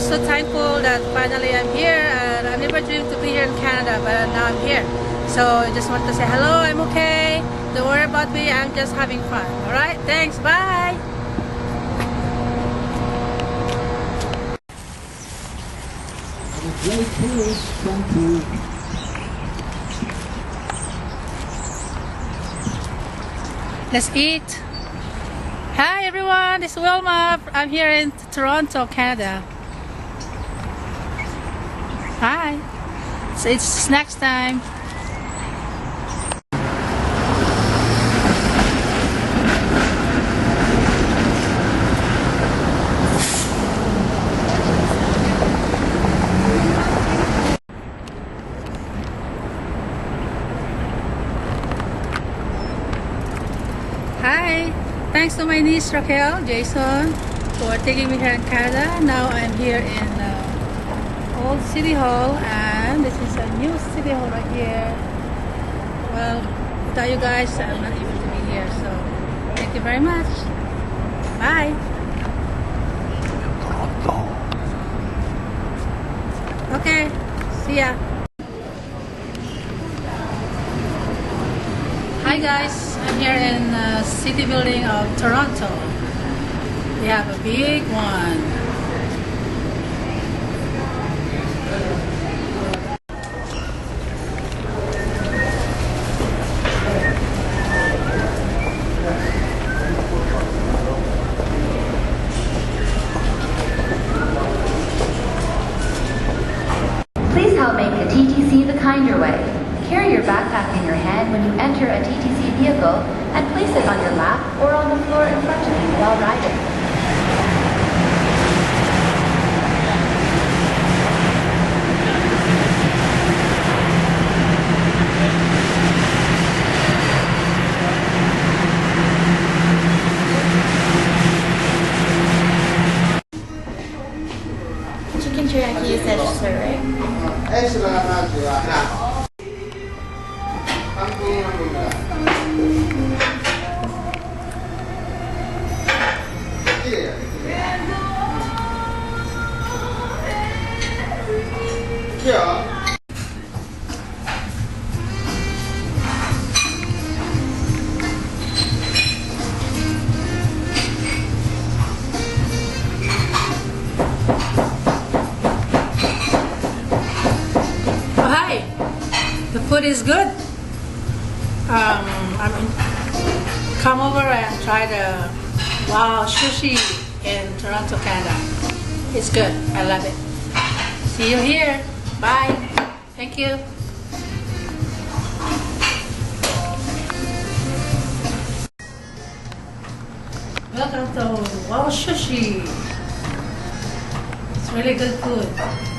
so thankful that finally I'm here, and I never dreamed to be here in Canada, but now I'm here. So I just want to say hello, I'm okay. Don't worry about me, I'm just having fun. Alright, thanks, bye! Great tourist, thank you. Let's eat. Hi everyone, this is Wilma. I'm here in Toronto, Canada. Hi. So it's snacks time. Hi. Thanks to my niece Raquel, Jason, for taking me here in Canada. Now I'm here in Old City Hall, and this is a new City Hall right here. Well, without you guys, I'm not able to be here, so thank you very much. Bye. Okay, see ya. Hi guys, I'm here in the city building of Toronto. We have a big one. Please help make the TTC the kinder way. Carry your backpack in your hand when you enter a TTC vehicle and place it on your lap or on the floor in front of you while riding. Chicken teriyaki you said is right? Oh, hi. The food is good. Come over and try the wow sushi in Toronto, Canada. It's good. I love it. See you here. Bye. Thank you. Welcome to Wow Sushi. It's really good food.